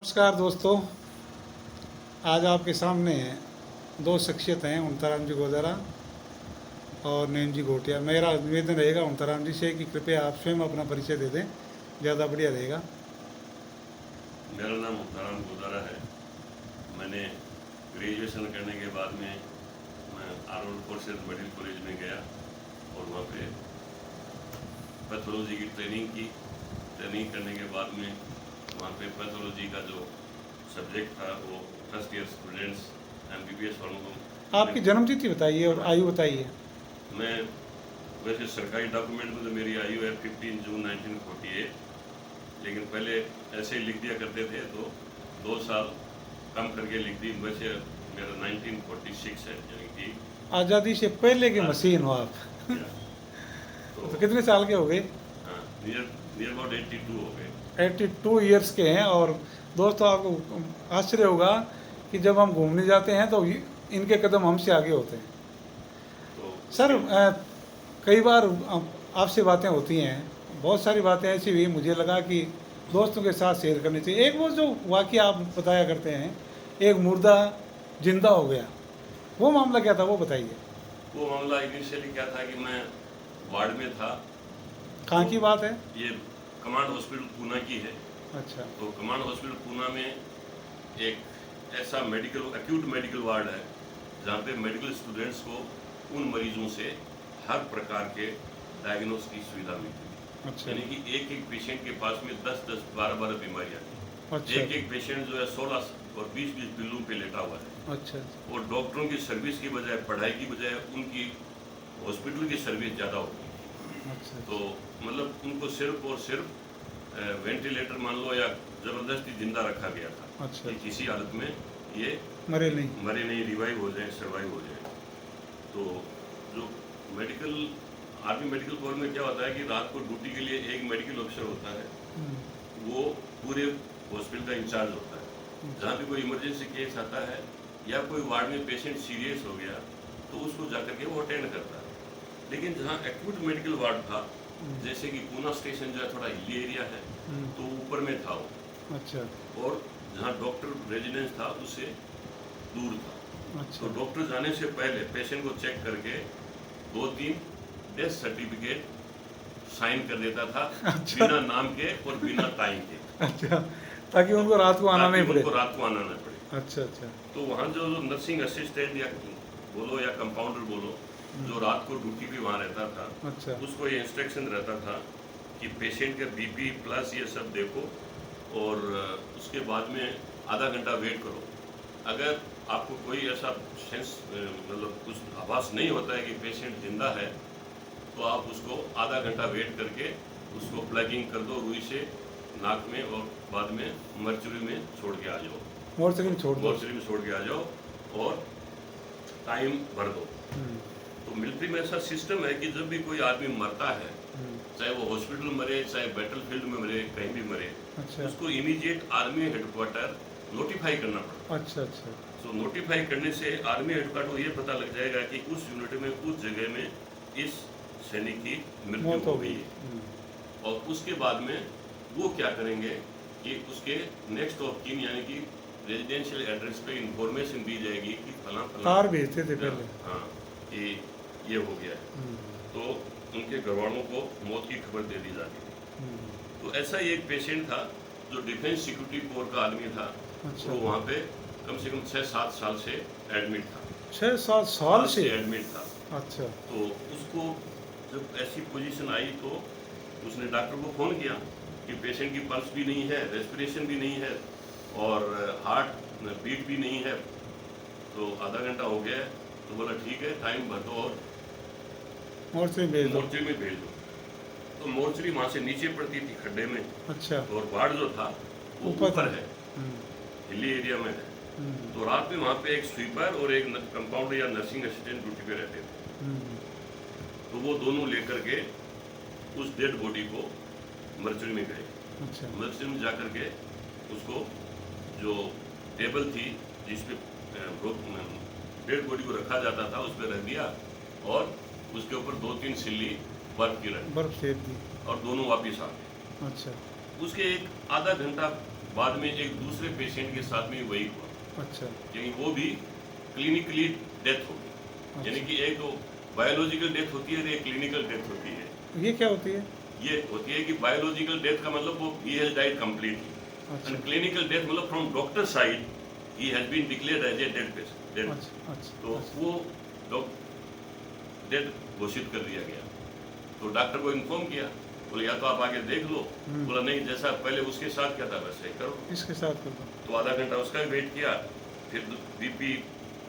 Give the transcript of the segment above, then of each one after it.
नमस्कार दोस्तों, आज आपके सामने दो शख्सियत हैं, उनताराम जी गोदारा और नईम जी घोटिया। मेरा निवेदन रहेगा उनताराम जी से कि कृपया आप स्वयं अपना परिचय दे दें, ज़्यादा बढ़िया रहेगा। मेरा नाम मुख्ताराम गोदारा है। मैंने ग्रेजुएशन करने के बाद में मैं आर्मड फोर्सेज मेडिकल कॉलेज में गया और वहाँ पे पैथोलॉजी की ट्रेनिंग की। ट्रेनिंग करने के बाद में वहाँ पे पैथोलॉजी का जो सब्जेक्ट था वो फर्स्ट ईयर स्टूडेंट्स MBBS वालों को। आपकी जन्मतिथि बताइए और आयु बताइए। मैं वैसे सरकारी डॉक्यूमेंट में तो मेरी आयु है 15 जून 1948, लेकिन पहले ऐसे ही लिख दिया करते थे तो 2 साल कम करके लिख दी। वैसे मेरा 1946 है, यानी कि आज़ादी से पहले के मशीन हो आप। तो कितने साल के हो गए? नियर अबाउट 82 हो गए। 82 ईयर्स के हैं। और दोस्तों, आपको आश्चर्य होगा कि जब हम घूमने जाते हैं तो इनके कदम हमसे आगे होते हैं। तो सर, कई बार आपसे बातें होती हैं, बहुत सारी बातें ऐसी हुई, मुझे लगा कि दोस्तों के साथ शेयर करनी चाहिए। एक वो जो वाक़या आप बताया करते हैं, एक मुर्दा जिंदा हो गया, वो मामला क्या था, वो बताइए। वो मामला इनिशियली क्या था कि मैं वार्ड में था। कहाँ तो की बात है? ये कमांड हॉस्पिटल पूना की है। अच्छा। तो कमांड हॉस्पिटल पूना में एक ऐसा एक्यूट मेडिकल वार्ड है जहाँ पे मेडिकल स्टूडेंट्स को उन मरीजों से हर प्रकार के डायग्नोस की सुविधा मिलती है। अच्छा। यानी कि एक एक पेशेंट के पास में 10-10, 12-12 बीमारियाँ हैं। अच्छा। एक एक पेशेंट जो है 16 और 20-20 बिल्लों पे लेटा हुआ है। अच्छा। और डॉक्टरों की सर्विस की बजाय, पढ़ाई की बजाय उनकी हॉस्पिटल की सर्विस ज़्यादा होती है। अच्छा। तो मतलब उनको सिर्फ और सिर्फ वेंटिलेटर मान लो या ज़बरदस्ती जिंदा रखा गया था। अच्छा। कि किसी हालत में ये मरे नहीं। मरे नहीं, रिवाइव हो जाए, सर्वाइव हो जाए। तो जो आर्मी मेडिकल कोर में क्या होता है कि रात को ड्यूटी के लिए एक मेडिकल ऑफिसर होता है, वो पूरे हॉस्पिटल का इंचार्ज होता है। जहाँ भी कोई इमरजेंसी केस आता है या कोई वार्ड में पेशेंट सीरियस हो गया तो उसको जाकर के वो अटेंड करता है। लेकिन जहाँ एक्यूट मेडिकल वार्ड था, जैसे कि पूना स्टेशन जो है थोड़ा हिली एरिया है, तो ऊपर में था वो। अच्छा। और जहाँ डॉक्टर रेजिडेंस था उससे दूर था। अच्छा। तो डॉक्टर जाने से पहले पेशेंट को चेक करके 2-3 डेथ सर्टिफिकेट साइन कर देता था। अच्छा। बिना नाम के और बिना टाइम के। अच्छा, ताकि उनको रात को आना नहीं पड़े। उनको रात को आना नहीं पड़े। अच्छा। अच्छा। तो वहाँ जो नर्सिंग असिस्टेंट या बोलो या कंपाउंडर बोलो, जो रात को ड्यूटी पे वहाँ रहता था, अच्छा। उसको ये इंस्ट्रक्शन रहता था कि पेशेंट का BP प्लस ये सब देखो और उसके बाद में आधा घंटा वेट करो। अगर आपको कोई ऐसा सेंस मतलब कुछ आभास नहीं होता है कि पेशेंट जिंदा है, तो आप उसको आधा घंटा वेट करके उसको प्लगिंग कर दो रुई से नाक में और बाद में मर्चुरी में छोड़ के आ जाओ। मोर्चरी में छोड़ दो। मर्चुरी में छोड़ के आ जाओ और टाइम भर दो। तो मिलिट्री में ऐसा सिस्टम है कि जब भी कोई आदमी मरता है, चाहे वो हॉस्पिटल मरे, चाहे बैटलफील्ड में मरे, कहीं भी मरे, अच्छा। उसको इमीडिएट आर्मी हेडक्वार्टर नोटिफाई करना पड़ता है। अच्छा। अच्छा। तो नोटिफाई करने से आर्मी हेडक्वार्टर को ये पता लग जाएगा कि उस यूनिट में, उस जगह में इस सैनिक की मृत्यु मौत हो गई है। और उसके बाद में वो क्या करेंगे कि उसके नेक्स्ट ऑफ किन यानी कि रेजिडेंशियल एड्रेस पे इंफॉर्मेशन दी जाएगी कि फला तार भेजते थे पहले। हाँ, कि ये हो गया है, तो उनके घरवालों को मौत की खबर दे दी जाती है। तो ऐसा ही एक पेशेंट था जो डिफेंस सिक्योरिटी कोर का आदमी था। अच्छा। वो वहाँ पे कम से कम 6-7 साल से एडमिट था। 6-7 साल से एडमिट था। अच्छा। तो उसको जब ऐसी पोजीशन आई तो उसने डॉक्टर को फ़ोन किया कि पेशेंट की पल्स भी नहीं है, रेस्पिरेशन भी नहीं है और हार्ट बीट भी नहीं है, तो आधा घंटा हो गया है। तो बोला ठीक है, टाइम भर दो और मोर्चरी भेज दो। मोर्चरी में भेज दो। तो मोर्चरी वहाँ से नीचे पड़ती थी खड्डे में, अच्छा। और वार्ड जो था वो ऊपर है, हम्म। हिली एरिया में है। तो रात में वहाँ पे एक स्वीपर और एक कंपाउंडर या नर्सिंग असिस्टेंट ड्यूटी पे रहते थे। तो वो दोनों लेकर के उस डेड बॉडी को मर्चरी में गए। अच्छा। मर्चरी में जा कर के उसको जो टेबल थी जिस पे डेड बॉडी को रखा जाता था, उस पर रख दिया और उसके ऊपर 2-3 सिल्ली बर्फ की रख दी बर्फ सेक दी। और दोनों वापिस आ गए। अच्छा। उसके एक आधा घंटा बाद में एक दूसरे पेशेंट के साथ में वही हुआ, अच्छा यानी वो भी क्लिनिकली डेथ हो गई। यानी कि एक तो बायोलॉजिकल डेथ होती है और एक क्लिनिकल डेथ होती है। ये क्या होती है? ये होती है कि बायोलॉजिकल डेथ का मतलब वो ही हैज डाइड कंप्लीटली, अच्छा एंड क्लिनिकल डेथ मतलब फ्रॉम डॉक्टर साइड ही has been declared as a dead patient. अच्छा अच्छा तो वो डेड घोषित कर दिया गया। तो डॉक्टर को इन्फॉर्म किया, बोले या तो आप आगे देख लो। बोला नहीं, जैसा पहले उसके साथ क्या था वैसे ही करो। इसके साथ कर दो। तो आधा घंटा उसका भी वेट किया, फिर बीपी,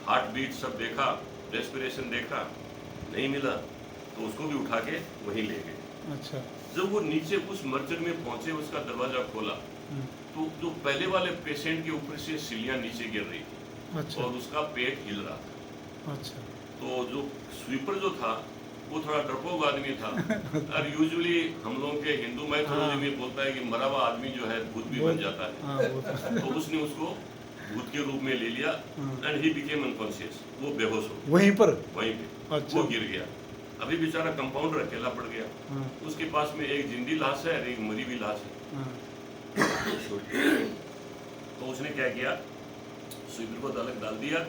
हार्ट बीट सब देखा, रेस्पिरेशन देखा, नहीं मिला तो उसको भी उठा के वहीं ले गए। अच्छा जब वो नीचे उस मर्चर में पहुंचे, उसका दरवाजा खोला तो जो पहले वाले पेशेंट के ऊपर से सिलियां नीचे गिर रही थी अच्छा और उसका पेट हिल रहा था। अच्छा तो जो स्वीपर जो था वो थोड़ा डरपोक आदमी था। और यूजुअली हम लोगों के हिंदू मैथोलॉजी में बोलता है कि मरा हुआ आदमी जो है भूत भी बन जाता है। हाँ वो तो उसने उसको भूत के रूप में ले लिया एंड ही बिकेम अनकॉन्शियस। वो बेहोश हो गया वहीं पर। वहीं पे। अच्छा। वो गिर गया। अभी बेचारा कंपाउंडर अकेला पड़ गया। हाँ उसके पास में एक जिंदी लाश है और एक मरी हुई लाश है। हाँ तो उसने क्या किया, स्वीपर को अलग डाल दिया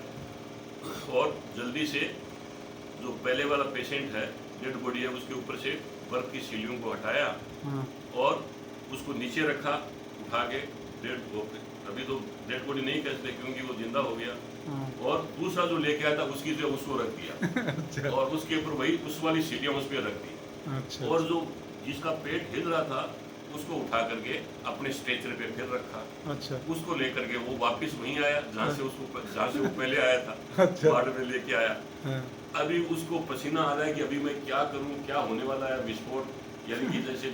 और जल्दी से जो पहले वाला पेशेंट है, डेड बॉडी है, उसके ऊपर से बर्फ की सीलियों को हटाया हाँ और उसको नीचे रखा उठा के। अभी तो डेड बॉडी नहीं कह सकते क्योंकि वो जिंदा हो गया। हाँ और दूसरा जो लेके आया था उसकी जगह उसको रख दिया अच्छा और उसके ऊपर वही उस वाली सीढ़ियाँ उस पर रख दी। अच्छा और जो जिसका पेट हिल रहा था उसको उठा करके अपने स्ट्रेचर पे फिर रखा। अच्छा उसको लेकर के वो वापस वहीं आया जहाँ से वो पहले आया था। अच्छा। वार्ड में लेके आया। हाँ अभी उसको पसीना आ रहा है कि अभी मैं क्या करूं, क्या होने वाला है विस्फोट। यानी कि जैसे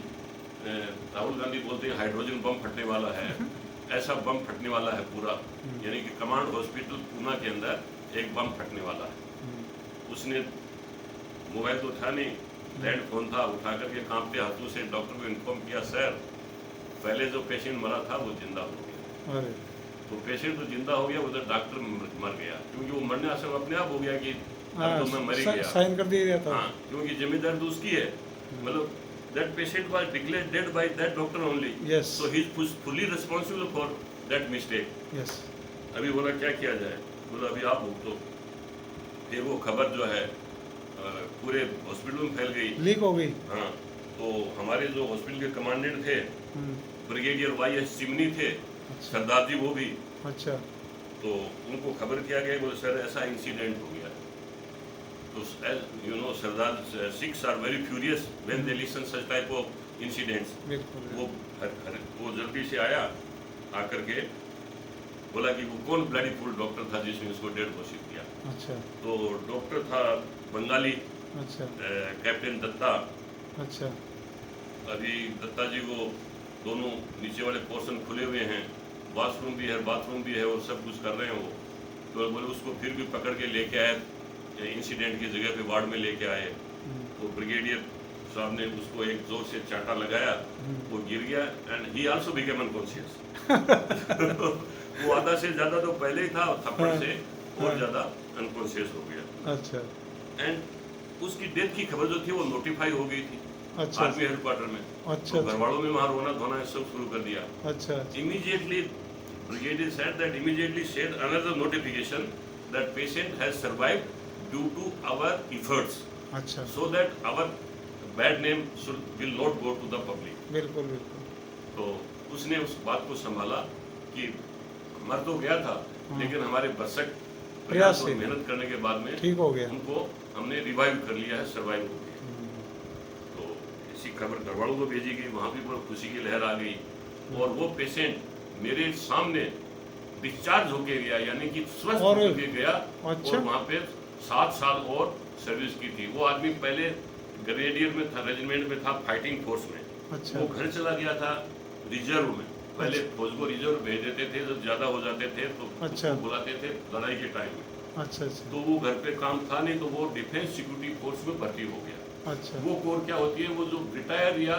राहुल गांधी बोलते हैं हाइड्रोजन बम फटने वाला है, ऐसा बम फटने वाला है पूरा। यानी कि कमांड हॉस्पिटल पूना के अंदर एक बम फटने वाला है। उसने मोबाइल तो था नहीं, लैंड फोन था, उठा करके कांपते हाथों से डॉक्टर को इन्फॉर्म किया, सर पहले जो पेशेंट मरा था वो जिंदा हो गया। अरे तो पेशेंट तो जिंदा हो गया, उधर डॉक्टर मर गया क्योंकि वो मरने से अपने आप हो गया कि अब तो मैं मर ही गया। साइन कर दिया था। हाँ, क्योंकि जिम्मेदारी तो उसकी है। मतलब that patient was declared dead by that doctor only. Yes. So he is fully responsible for that mistake. Yes अभी बोला क्या किया जाए, बोला अभी आप भुगतो। फिर वो खबर जो है पूरे हॉस्पिटल में फैल गई, लीक हो गई। हाँ। तो हमारे जो हॉस्पिटल के कमांडेंट थे, ब्रिगेडियर YS चिमनी थे, सरदार जी वो भी। अच्छा तो उनको खबर किया गया, बोले सर ऐसा इंसिडेंट हो गया। तो you know Sardar Sikhs are very furious when they listen such type of incidents. बिल्कुल। वो जल्दी से आया, आकर के बोला कि वो कौन ब्लडी फुल डॉक्टर था जिसने उसको डेड घोषित किया। अच्छा तो डॉक्टर था बंगाली, अच्छा कैप्टन दत्ता। अच्छा अभी दत्ता जी को दोनों नीचे वाले पोर्शन खुले हुए हैं, वॉशरूम भी है, बाथरूम भी है और सब कुछ कर रहे हैं वो। तो बोले उसको फिर भी पकड़ के लेके आए, इंसिडेंट की जगह पे वार्ड में लेके आए। तो ब्रिगेडियर साहब ने उसको एक जोर से चाटा लगाया, वो गिर गया and he also became unconscious. वो आधा से ज्यादा तो पहले ही था और थप्पड़ से और ज्यादा अनकॉन्शियस हो गया। अच्छा एंड उसकी डेथ की खबर जो थी वो नोटिफाई हो गई थी अच्छा आर्मी हेडक्वार्टर में। अच्छा तो घर वालों में वहाँ रोना धोना सब शुरू कर दिया। अच्छा Immediately, brigadier said that immediately shared another notification that patient has survived due to our efforts, अच्छा so that our bad name will not go to the public. बिल्कुल बिल्कुल। तो उसने उस बात को संभाला कि मर तो गया था लेकिन हमारे भरसक प्रयास और मेहनत करने के बाद में ठीक हो गया। उनको हमने रिवाइव कर लिया है, सर्वाइव हो गया। तो इसी खबर घर वालों को भेजी गई, वहाँ भी बहुत खुशी की लहर आ गई। और वो पेशेंट मेरे सामने डिस्चार्ज होके गया, यानी कि स्वस्थ होके गया। अच्छा। और वहाँ पे 7 साल और सर्विस की थी। वो आदमी पहले ग्रेडियर में था, रेजिमेंट में था, फाइटिंग फोर्स में। अच्छा वो घर चला गया था रिजर्व में। पहले फौज को रिजर्व भेज देते थे, जब ज्यादा हो जाते थे तो अच्छा। उसको बुलाते थे लड़ाई के टाइम में। अच्छा अच्छा तो वो घर पे काम था नहीं, तो वो डिफेंस सिक्योरिटी फोर्स में भर्ती हो गया। अच्छा वो कोर क्या होती है, वो जो रिटायर या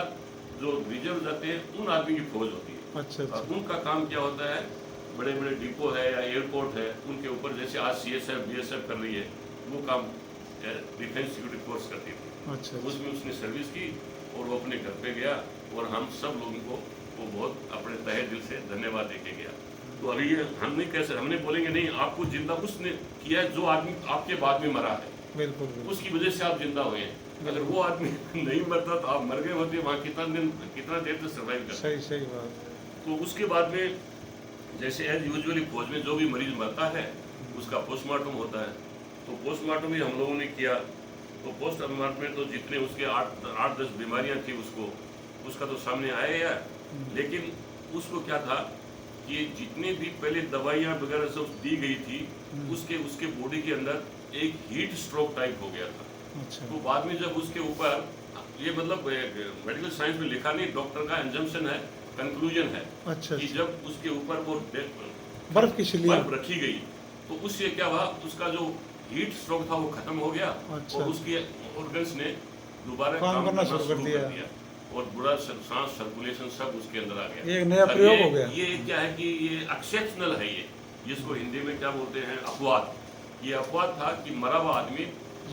जो रिजर्व जाते हैं उन आदमी की फौज होती है। अच्छा अच्छा और उनका काम क्या होता है, बड़े बड़े डिपो है या एयरपोर्ट है उनके ऊपर, जैसे आज CSF BSF कर रही है, वो काम डिफेंस सिक्योरिटी फोर्स करती थी। अच्छा उसमें उसने सर्विस की और वो अपने घर पे गया और हम सब लोगों को उनको बहुत अपने तहे दिल से धन्यवाद देके गया। तो अभी ये हम नहीं कैसे हमने बोलेंगे नहीं, आपको जिंदा उसने किया है जो आदमी आपके बाद में मरा है, बिल्कुल बिल्कुल उसकी वजह से आप जिंदा हुए हैं। अगर वो आदमी नहीं मरता तो आप मर गए होते, वहाँ कितना देर तक सर्वाइव करते। सही सही बात। तो उसके बाद में जैसे एज यूजुअली फौज में जो भी मरीज मरता है उसका पोस्टमार्टम होता है, तो पोस्टमार्टम भी हम लोगों ने किया। तो पोस्टमार्टम में तो जितने उसके 8-10 बीमारियां थी उसका तो सामने आया यार, लेकिन उसको क्या था कि जितनी भी पहले दवाइयां वगैरह सब दी गई थी उसके बॉडी के अंदर एक हीट स्ट्रोक टाइप हो गया था। अच्छा तो बाद में जब उसके ऊपर ये मतलब मेडिकल साइंस में लिखा नहीं, डॉक्टर का एजम्पशन है, कंक्लूजन है अच्छा कि अच्छा। जब उसके ऊपर वो बर्फ की शिलियाँ। बर्फ रखी गई तो उससे क्या हुआ, उसका जो हीट स्ट्रोक था वो खत्म हो गया अच्छा। और उसके ऑर्गन्स ने दोबारा काम करना शुरू कर शुरू दिया। और पूरा सांस सर्कुलेशन सब उसके अंदर आ गया। ये एक नया अब प्रयोग हो गया। ये क्या है कि ये एक्सेप्शनल है, ये जिसको हिंदी में क्या बोलते हैं, अपवाद। ये अपवाद था कि मरा हुआ आदमी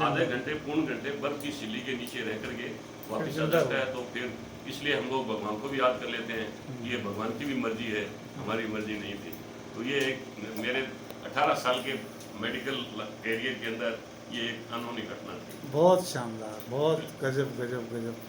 आधे घंटे पूर्ण घंटे बर्फ की सिल्ली के नीचे रह करके वापिस आ जिंदा जाता है। तो फिर इसलिए हम लोग भगवान को भी याद कर लेते हैं, ये भगवान की भी मर्जी है, हमारी मर्जी नहीं थी। तो ये एक मेरे 18 साल के मेडिकल कैरियर के अंदर ये एक अनहोनी घटना थी। बहुत शानदार, बहुत गजब गजब गजब।